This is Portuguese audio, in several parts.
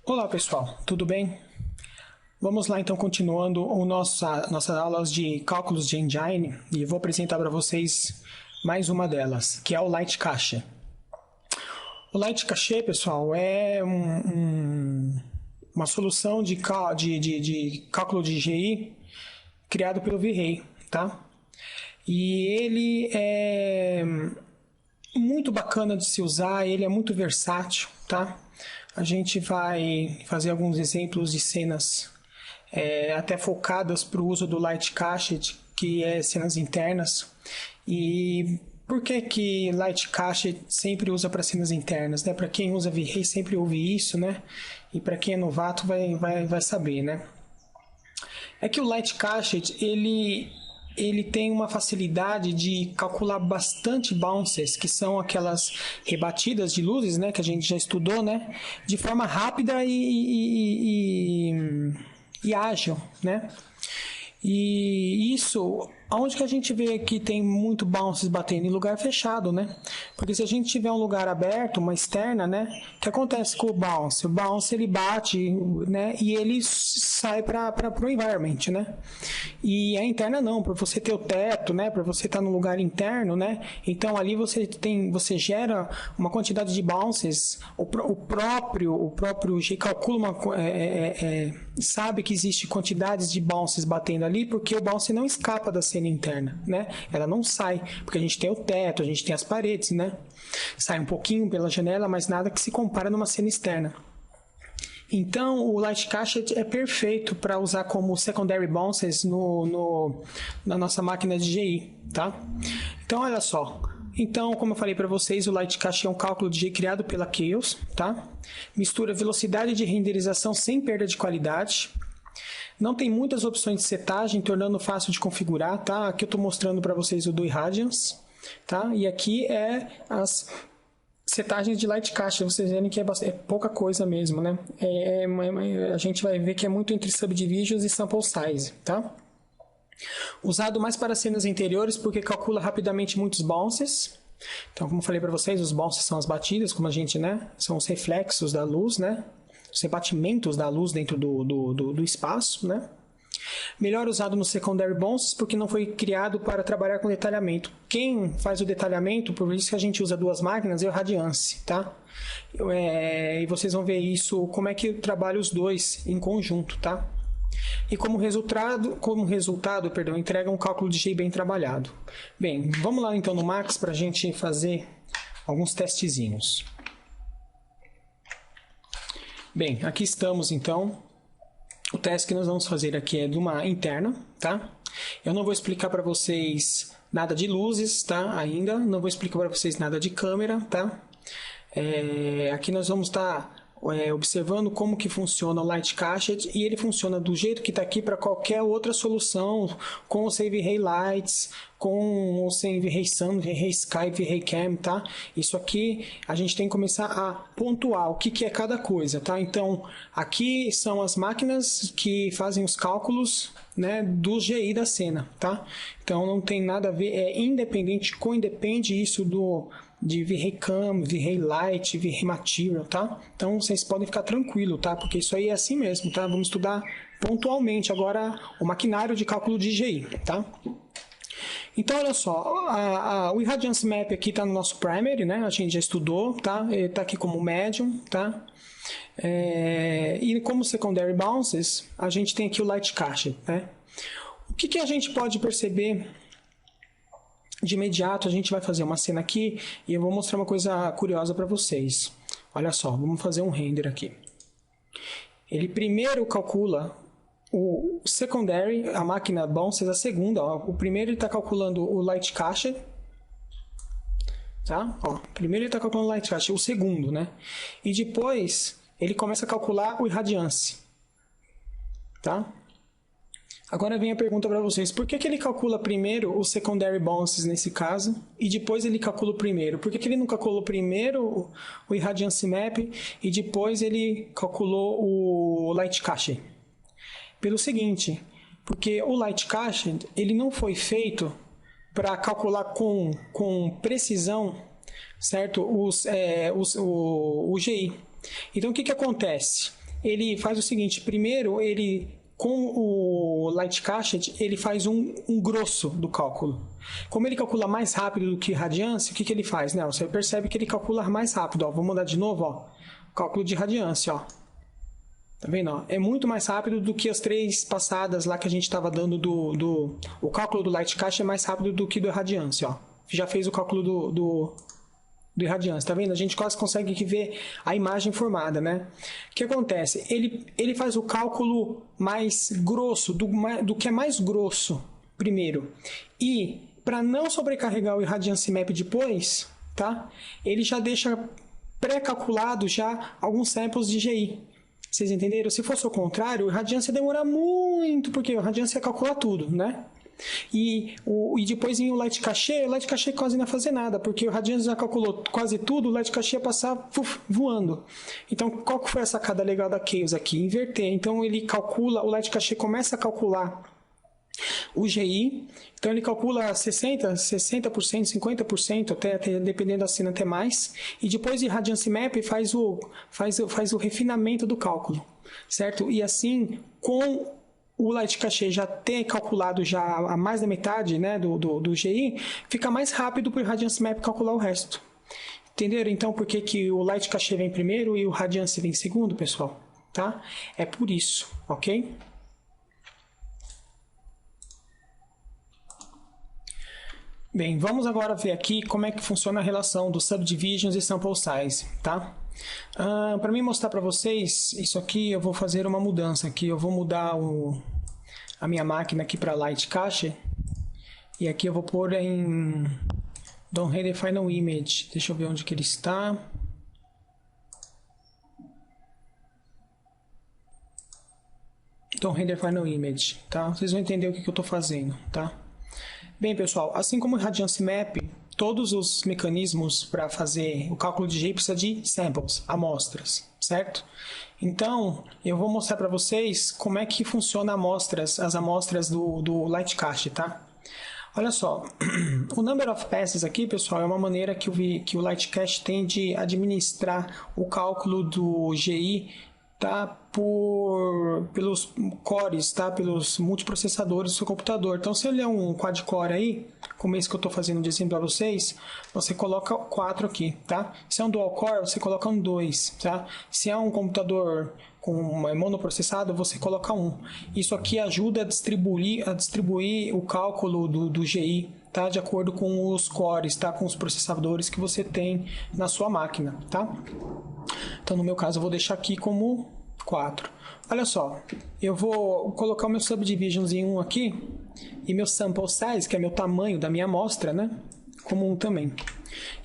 Olá pessoal, tudo bem? Vamos lá então continuando nossas aulas de cálculos de engine e vou apresentar para vocês mais uma delas, que é o Light Cache. O Light Cache, pessoal, é uma solução de cálculo de GI criado pelo V-Ray, tá? E ele é muito bacana de se usar, ele é muito versátil, tá? A gente vai fazer alguns exemplos de cenas até focadas para o uso do Light Cache, que é cenas internas. E por que Light Cache sempre usa para cenas internas, né? Para quem usa V-Ray sempre ouve isso, né? E para quem é novato vai saber, né? É que o Light Cache, ele tem uma facilidade de calcular bastante bounces, que são aquelas rebatidas de luzes, né, que a gente já estudou, né, de forma rápida e ágil, né? E isso, aonde que a gente vê que tem muito bounces batendo? Em lugar fechado, né? Porque se a gente tiver um lugar aberto, uma externa, né? O que acontece com o bounce? O bounce ele bate, né? E ele sai para o environment, né? E a interna não, para você ter o teto, né? Para você estar no lugar interno, né? Então ali você gera uma quantidade de bounces. O próprio G calcula sabe que existe quantidades de bounces batendo ali, porque o bounce não escapa da cena interna, né? Ela não sai, porque a gente tem o teto, a gente tem as paredes, né? Sai um pouquinho pela janela, mas nada que se compara numa cena externa. Então, o Light Cache é perfeito para usar como secondary bounces na nossa máquina de GI, tá? Então, olha só. Então, como eu falei para vocês, o Light Cache é um cálculo de GI criado pela Chaos, tá? Mistura velocidade de renderização sem perda de qualidade. Não tem muitas opções de setagem, tornando fácil de configurar, tá? Aqui eu estou mostrando para vocês o do Irradiance, tá? E aqui é as setagens de Light Cache, vocês verem que é pouca coisa mesmo, né? A gente vai ver que é muito entre subdivisions e sample size, tá? Usado mais para cenas interiores porque calcula rapidamente muitos bounces. Então, como eu falei para vocês, os bounces são as batidas, como a gente, né? São os reflexos da luz, né? Os rebatimentos da luz dentro do espaço, né? Melhor usado no secondary bounces porque não foi criado para trabalhar com detalhamento. Quem faz o detalhamento, por isso que a gente usa duas máquinas, é o Radiance, tá? E vocês vão ver isso, como é que trabalha os dois em conjunto, tá? E como resultado, entrega um cálculo de GI bem trabalhado. Bem, vamos lá então no Max para a gente fazer alguns testezinhos. Bem, aqui estamos então. O teste que nós vamos fazer aqui é de uma interna, tá? Eu não vou explicar para vocês nada de luzes, tá? Ainda. Não vou explicar para vocês nada de câmera, tá? Aqui nós vamos estar observando como que funciona o Light Cache e ele funciona do jeito que está aqui para qualquer outra solução, com o Save Ray Lights, com o Save Ray Sun, V-Ray Sky, V-Ray Cam, tá? Isso aqui a gente tem que começar a pontuar o que é cada coisa, tá? Então, aqui são as máquinas que fazem os cálculos, né, do GI da cena, tá? Então, não tem nada a ver, é independente, coindepende isso de V-Ray Cam, V-Ray Light, V-Ray Material, tá? Então, vocês podem ficar tranquilo, tá? Porque isso aí é assim mesmo, tá? Vamos estudar pontualmente agora o maquinário de cálculo de GI, tá? Então, olha só, o Irradiance Map aqui está no nosso primary, né? A gente já estudou, tá? Ele está aqui como medium, tá? E como secondary bounces, a gente tem aqui o Light Cache, né? O que a gente pode perceber de imediato? A gente vai fazer uma cena aqui e eu vou mostrar uma coisa curiosa para vocês. Olha só, vamos fazer um render aqui. Ele primeiro calcula o secondary, a máquina bounces, a segunda. Ó. O primeiro ele está calculando o Light Cache. Tá? Ó, primeiro ele está calculando o Light Cache, o segundo, né? E depois ele começa a calcular o Irradiance. Tá? Agora vem a pergunta para vocês, por que ele calcula primeiro o secondary bounces nesse caso e depois ele calcula o primeiro? Por que ele não calculou primeiro o Irradiance Map e depois ele calculou o Light Cache? Pelo seguinte, porque o Light Cache ele não foi feito para calcular com precisão, certo? O GI. Então o que acontece? ele faz o seguinte, primeiro ele com o Light Cached, ele faz um grosso do cálculo. Como ele calcula mais rápido do que radiância, o que ele faz? Né? Você percebe que ele calcula mais rápido. Ó. Vou mudar de novo. Ó. Cálculo de radiância. Ó. Tá vendo? Ó? É muito mais rápido do que as 3 passadas lá que a gente estava dando O cálculo do Light Cached é mais rápido do que do radiância. Ó. Já fez o cálculo do irradiância, tá vendo? A gente quase consegue ver a imagem formada, né? O que acontece? Ele faz o cálculo mais grosso, do que é mais grosso primeiro. E, para não sobrecarregar o Irradiance Map depois, tá? Ele já deixa pré-calculado já alguns samples de GI. Vocês entenderam? Se fosse o contrário, o Irradiance ia demorar muito, porque o Irradiance ia calcular tudo, né? E depois em o Light Cached quase não ia fazer nada, porque o Radiance já calculou quase tudo, o Light Cached ia passar voando. Então, qual que foi a sacada legal da Chaos aqui? Inverter. Então, ele calcula, o Light Cached começa a calcular o GI, então ele calcula 60%, 50%, até dependendo da cena até mais, e depois de Radiance Map faz o refinamento do cálculo, certo? E assim, com o Light Cached já ter calculado já a mais da metade, né, do GI, fica mais rápido para o Radiance Map calcular o resto. Entenderam? Então, por que o Light Cached vem primeiro e o Radiance vem segundo, pessoal? Tá? É por isso, ok? Bem, vamos agora ver aqui como é que funciona a relação dos subdivisions e sample size, tá? Para mim mostrar para vocês, isso aqui eu vou fazer uma mudança aqui, eu vou mudar a minha máquina aqui para Light Cached e aqui eu vou pôr em Don't Render Final Image, deixa eu ver onde que ele está. Don't Render Final Image, tá? Vocês vão entender o que eu estou fazendo, tá? Bem, pessoal, assim como o Radiance Map, todos os mecanismos para fazer o cálculo de GI precisa de samples, amostras, certo? Então, eu vou mostrar para vocês como é que funciona as amostras do Light Cached, tá? Olha só, o Number of Passes aqui, pessoal, é uma maneira que o Light Cached tem de administrar o cálculo do GI, tá? Pelos cores, tá? Pelos multiprocessadores do seu computador. Então, se ele é um quad-core aí, como esse que eu estou fazendo de exemplo para vocês, você coloca 4 aqui, tá? Se é um dual-core, você coloca um 2, tá? Se é um computador monoprocessado, você coloca 1. Isso aqui ajuda a distribuir o cálculo do GI, tá? De acordo com os cores, tá? Com os processadores que você tem na sua máquina, tá? Então, no meu caso, eu vou deixar aqui como 4. Olha só, eu vou colocar o meu subdivisions em 1 aqui e meu sample size, que é meu tamanho da minha amostra, né? Como 1 também.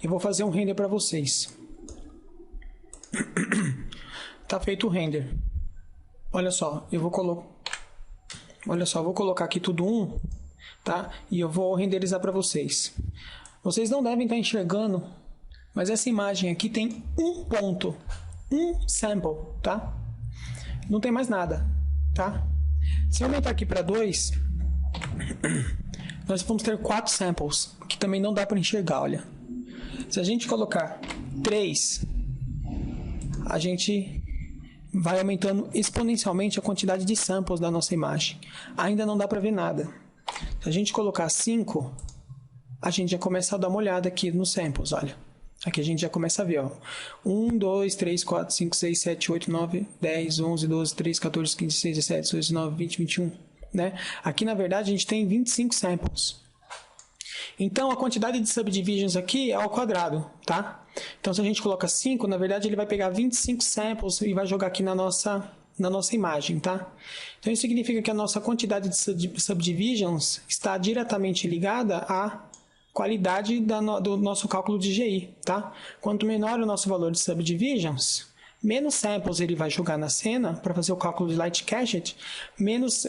E vou fazer um render para vocês. Tá feito o render. Olha só, eu vou colocar aqui tudo 1, tá? E eu vou renderizar para vocês. Vocês não devem estar enxergando, mas essa imagem aqui tem um ponto, um sample, tá? Não tem mais nada, tá? Se eu aumentar aqui para 2, nós vamos ter 4 samples, que também não dá para enxergar, olha. Se a gente colocar 3, a gente vai aumentando exponencialmente a quantidade de samples da nossa imagem. Ainda não dá para ver nada. Se a gente colocar 5, a gente já começa a dar uma olhada aqui nos samples, olha. Aqui a gente já começa a ver, ó. 1, 2, 3, 4, 5, 6, 7, 8, 9, 10, 11, 12, 13, 14, 15, 16, 17, 18, 19, 20, 21, né? Aqui, na verdade, a gente tem 25 samples. Então, a quantidade de subdivisions aqui é ao quadrado, tá? Então, se a gente coloca 5, na verdade, ele vai pegar 25 samples e vai jogar aqui na nossa imagem, tá? Então, isso significa que a nossa quantidade de subdivisions está diretamente ligada à qualidade do nosso cálculo de GI, tá? Quanto menor o nosso valor de subdivisions, menos samples ele vai jogar na cena para fazer o cálculo de Light Cached, menos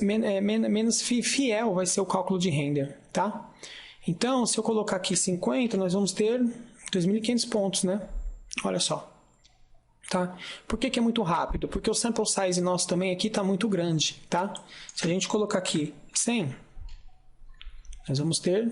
fiel vai ser o cálculo de render, tá? Então, se eu colocar aqui 50, nós vamos ter 2.500 pontos, né? Olha só. Tá? Por que é muito rápido? Porque o sample size nosso também aqui está muito grande, tá? Se a gente colocar aqui 100, nós vamos ter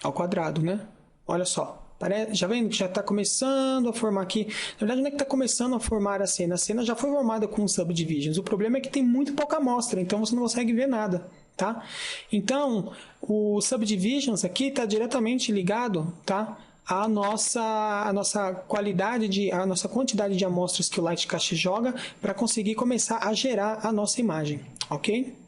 ao quadrado, né? Olha só, Já vendo que já está começando a formar aqui. Na verdade, não é que está começando a formar a cena já foi formada com subdivisions. O problema é que tem muito pouca amostra, então você não consegue ver nada, tá? Então, o subdivisions aqui está diretamente ligado, tá? A nossa qualidade, a nossa quantidade de amostras que o Lightcache joga para conseguir começar a gerar a nossa imagem, ok?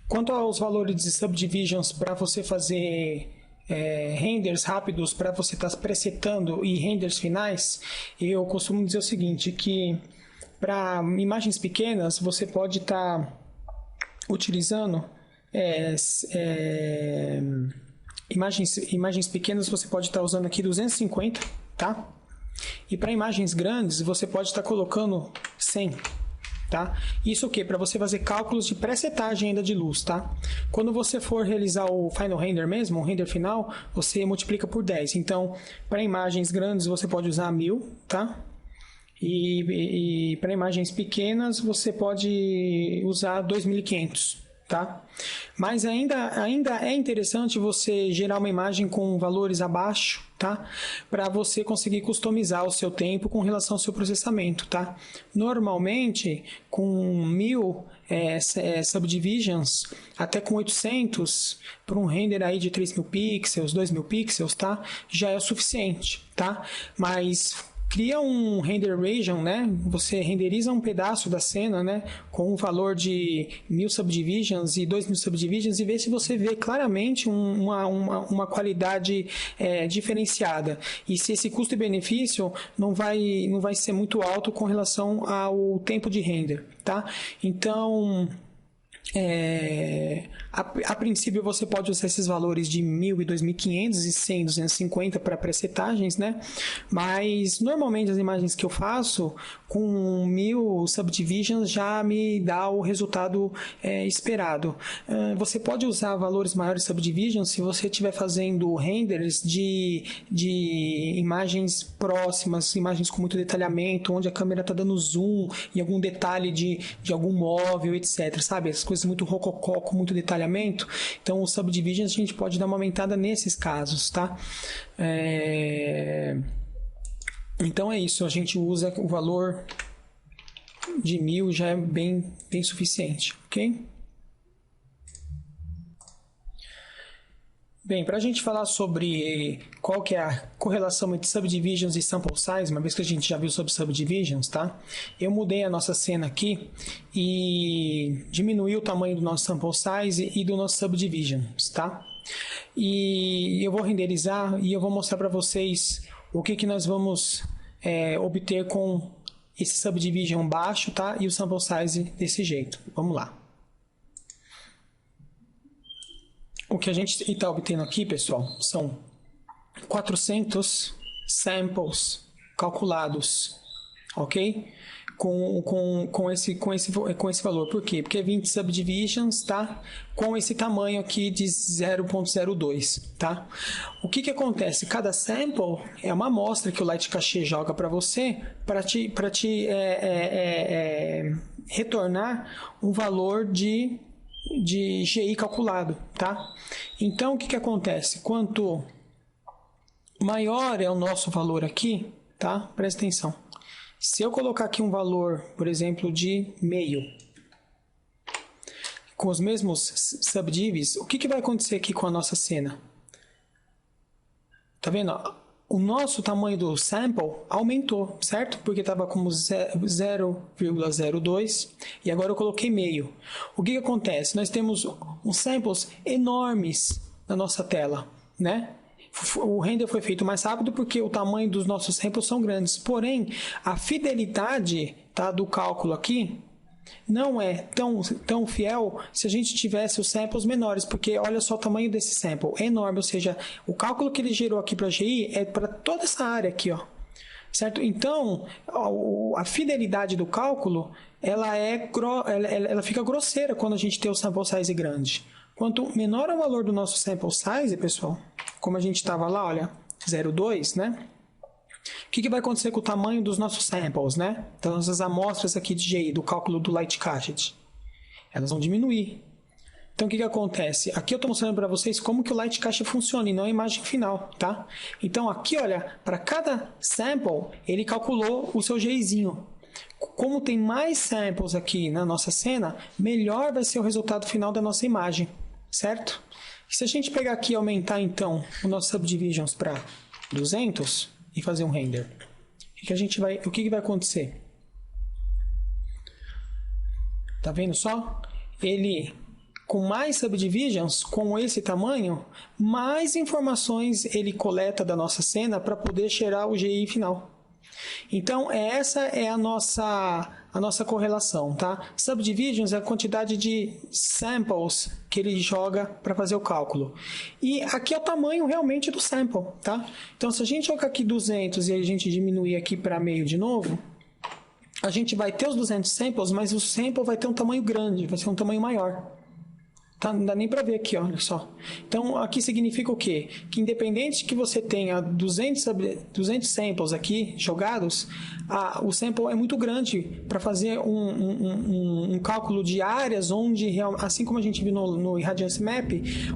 Quanto aos valores de subdivisions para você fazer renders rápidos, para você estar presetando e renders finais, eu costumo dizer o seguinte, que para imagens pequenas você pode estar utilizando imagens pequenas você pode estar usando aqui 250, tá? E para imagens grandes você pode estar colocando 100. Tá? Isso o que? Para você fazer cálculos de pré-setagem ainda de luz, tá? Quando você for realizar o final render mesmo, o render final, você multiplica por 10. Então, para imagens grandes você pode usar 1000, tá? E para imagens pequenas você pode usar 2500, tá? Mas ainda é interessante você gerar uma imagem com valores abaixo, tá? Para você conseguir customizar o seu tempo com relação ao seu processamento, tá? Normalmente, com 1000 subdivisions, até com 800, para um render aí de 3000 pixels, 2000 pixels, tá? Já é o suficiente, tá? Mas cria um render region, né? Você renderiza um pedaço da cena, né? Com um valor de 1000 subdivisions e 2000 subdivisions e vê se você vê claramente uma qualidade diferenciada. E se esse custo e benefício não vai ser muito alto com relação ao tempo de render, tá? Então, a princípio você pode usar esses valores de 1000 e 2500 e 100, 250 para presetagens, né? Mas normalmente as imagens que eu faço com 1000 subdivisions já me dá o resultado esperado. Você pode usar valores maiores de subdivisions se você estiver fazendo renders de imagens próximas, imagens com muito detalhamento, onde a câmera está dando zoom em algum detalhe de algum móvel, etc. Sabe? As coisas muito rococó, com muito detalhamento. Então, os subdivisions a gente pode dar uma aumentada nesses casos, tá? Então é isso, a gente usa o valor de 1000 já é bem suficiente, ok? Bem, para a gente falar sobre qual que é a correlação entre subdivisions e sample size, uma vez que a gente já viu sobre subdivisions, tá? Eu mudei a nossa cena aqui e diminuí o tamanho do nosso sample size e do nosso subdivisions, tá? E eu vou renderizar e eu vou mostrar para vocês o que nós vamos obter com esse subdivision baixo, tá? E o sample size desse jeito. Vamos lá. O que a gente está obtendo aqui, pessoal, são 400 samples calculados, ok? Com esse valor. Por quê? Porque 20 subdivisions, tá? Com esse tamanho aqui de 0.02, tá? O que acontece? Cada sample é uma amostra que o Lightcache joga para você para te retornar um valor de GI calculado, tá? Então, o que acontece? Quanto maior é o nosso valor aqui, tá? Presta atenção. Se eu colocar aqui um valor, por exemplo, de meio, com os mesmos subdivis, o que vai acontecer aqui com a nossa cena? Tá vendo? O nosso tamanho do sample aumentou, certo? Porque estava como 0,02 e agora eu coloquei meio. O que acontece? Nós temos uns samples enormes na nossa tela, né? O render foi feito mais rápido porque o tamanho dos nossos samples são grandes. Porém, a fidelidade, tá, do cálculo aqui não é tão fiel se a gente tivesse os samples menores, porque olha só o tamanho desse sample, é enorme, ou seja, o cálculo que ele gerou aqui para a GI é para toda essa área aqui, ó, certo? Então, a fidelidade do cálculo, ela fica grosseira quando a gente tem o sample size grande. Quanto menor é o valor do nosso sample size, pessoal, como a gente estava lá, olha, 0,2, né? O que vai acontecer com o tamanho dos nossos samples, né? Então, essas amostras aqui de GI, do cálculo do Lightcache, elas vão diminuir. Então, o que acontece? Aqui eu estou mostrando para vocês como que o Light Cache funciona e não a imagem final, tá? Então, aqui, olha, para cada sample, ele calculou o seu GIzinho. Como tem mais samples aqui na nossa cena, melhor vai ser o resultado final da nossa imagem, certo? Se a gente pegar aqui e aumentar, então, o nosso Subdivisions para 200 e fazer um render, o que vai acontecer? Tá vendo só? Ele, com mais subdivisions, com esse tamanho, mais informações ele coleta da nossa cena para poder gerar o GI final. Então, essa é a nossa correlação, tá? Subdivisions é a quantidade de samples que ele joga para fazer o cálculo. E aqui é o tamanho realmente do sample, tá? Então, se a gente jogar aqui 200 e a gente diminuir aqui para meio de novo, a gente vai ter os 200 samples, mas o sample vai ter um tamanho grande, vai ser um tamanho maior. Tá? Não dá nem para ver aqui, olha só. Então, aqui significa o quê? Que independente que você tenha 200 samples aqui jogados, o sample é muito grande para fazer um cálculo de áreas onde, assim como a gente viu no Irradiance Map,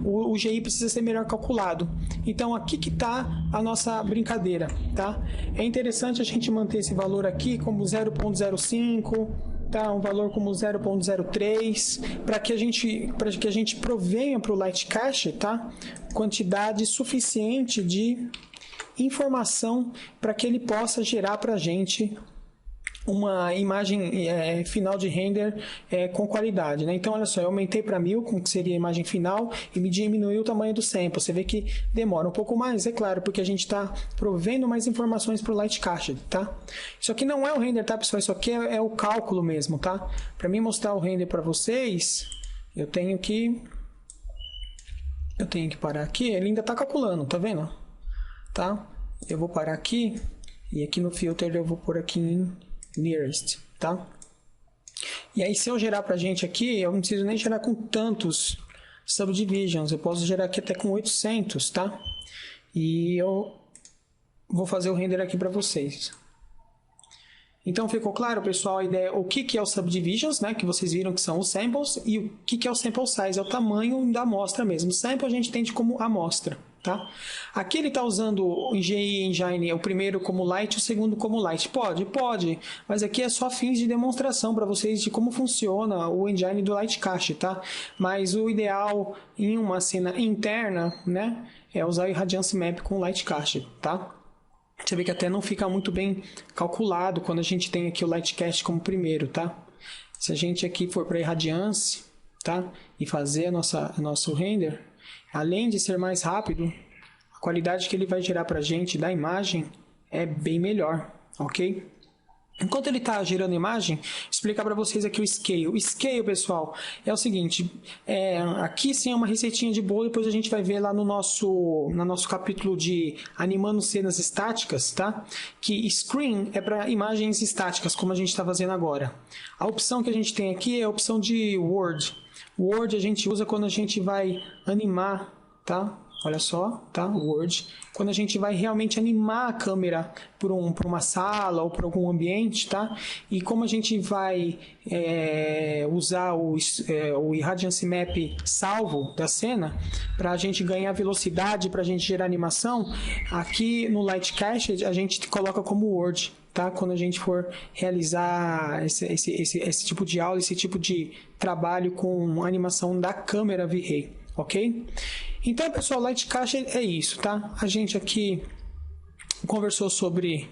o GI precisa ser melhor calculado. Então, aqui que está a nossa brincadeira. Tá? É interessante a gente manter esse valor aqui como 0.05, tá, um valor como 0.03, para que a gente provenha para o Light Cache, tá, quantidade suficiente de informação para que ele possa gerar para a gente uma imagem final de render com qualidade, né? Então, olha só, eu aumentei para 1000, que seria a imagem final, e me diminuiu o tamanho do sample. Você vê que demora um pouco mais, é claro, porque a gente está provendo mais informações para o Light Cache, tá? Isso aqui não é o render, tá, pessoal? Isso aqui é o cálculo mesmo, tá? Para mim mostrar o render para vocês, eu tenho que parar aqui. Ele ainda está calculando, tá vendo? Tá? Eu vou parar aqui, e aqui no filter eu vou pôr aqui em nearest, tá? E aí, se eu gerar pra gente aqui, eu não preciso nem gerar com tantos subdivisions, eu posso gerar aqui até com 800, tá? E eu vou fazer o render aqui para vocês. Então, ficou claro, pessoal, a ideia, o que é o subdivisions, né? Que vocês viram que são os samples, e o que é o sample size, é o tamanho da amostra mesmo. O sample a gente entende como amostra, tá? Aqui ele está usando o GI Engine, o primeiro como light, o segundo como light. Pode, mas aqui é só fins de demonstração para vocês de como funciona o engine do Light Cache, tá? Mas o ideal em uma cena interna, né, é usar o Irradiance Map com Light Cache, tá? Você vê que até não fica muito bem calculado quando a gente tem aqui o Light Cache como primeiro, tá? Se a gente aqui for para Irradiance, tá, e fazer nosso render, além de ser mais rápido, a qualidade que ele vai gerar para a gente da imagem é bem melhor, ok? Enquanto ele está gerando imagem, vou explicar para vocês aqui o Scale. O Scale, pessoal, é o seguinte, aqui sim é uma receitinha de bolo, depois a gente vai ver lá no nosso capítulo de animando cenas estáticas, tá? Que Screen é para imagens estáticas, como a gente está fazendo agora. A opção que a gente tem aqui é a opção de Word. Word a gente usa quando a gente vai animar, tá? Olha só, tá? Word. Quando a gente vai realmente animar a câmera por uma sala ou por algum ambiente, tá? E como a gente vai usar o Irradiance Map salvo da cena, para a gente ganhar velocidade, para a gente gerar animação, aqui no Light Cache a gente coloca como Word, tá? Quando a gente for realizar esse tipo de aula, esse tipo de trabalho com animação da câmera V-Ray, ok? Então, pessoal, Light Cache é isso, tá? A gente aqui conversou sobre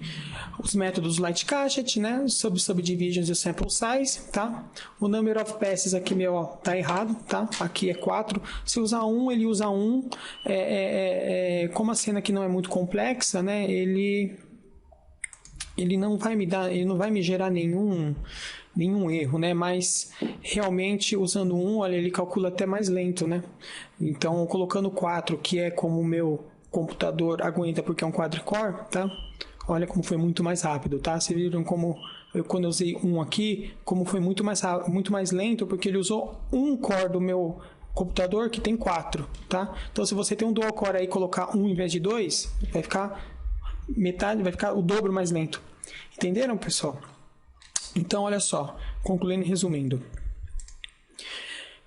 os métodos Light Cache, né? Sobre subdivisions e o sample size, tá? O number of passes aqui meu, ó, tá errado, tá? Aqui é 4. Se usar 1, ele usa 1. Como a cena aqui não é muito complexa, né? Ele não vai me gerar nenhum erro, né? Mas realmente usando 1, olha, ele calcula até mais lento, né? Então, colocando 4, que é como o meu computador aguenta porque é um quadricore, tá? Olha como foi muito mais rápido, tá? Vocês viram como quando eu usei 1 aqui, como foi muito mais lento, porque ele usou um core do meu computador que tem 4, tá? Então, se você tem um dual core aí e colocar 1 em vez de 2, vai ficar o dobro mais lento. Entenderam, pessoal? Então, olha só, concluindo e resumindo.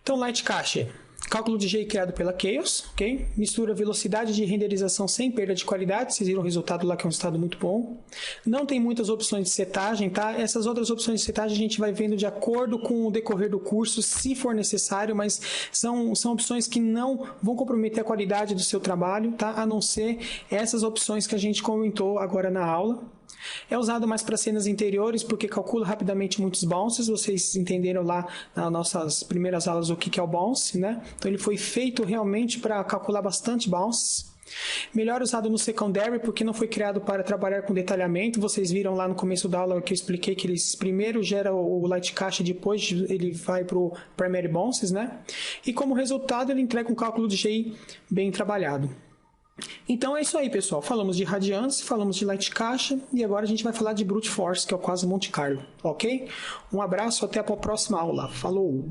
Então, Light Cache. Cálculo de GI criado pela Chaos, ok? Mistura velocidade de renderização sem perda de qualidade, vocês viram o resultado lá que é um resultado muito bom. Não tem muitas opções de setagem, tá? Essas outras opções de setagem a gente vai vendo de acordo com o decorrer do curso, se for necessário, mas são opções que não vão comprometer a qualidade do seu trabalho, tá? A não ser essas opções que a gente comentou agora na aula. É usado mais para cenas interiores porque calcula rapidamente muitos bounces. Vocês entenderam lá nas nossas primeiras aulas o que é o bounce, né? Então ele foi feito realmente para calcular bastante bounces. Melhor usado no secondary porque não foi criado para trabalhar com detalhamento. Vocês viram lá no começo da aula que eu expliquei que ele primeiro gera o light cache, depois ele vai para o primary bounces, né? E como resultado ele entrega um cálculo de GI bem trabalhado. Então é isso aí, pessoal. Falamos de radiância, falamos de light cache e agora a gente vai falar de brute force, que é o quase Monte Carlo, ok? Um abraço, até a próxima aula. Falou!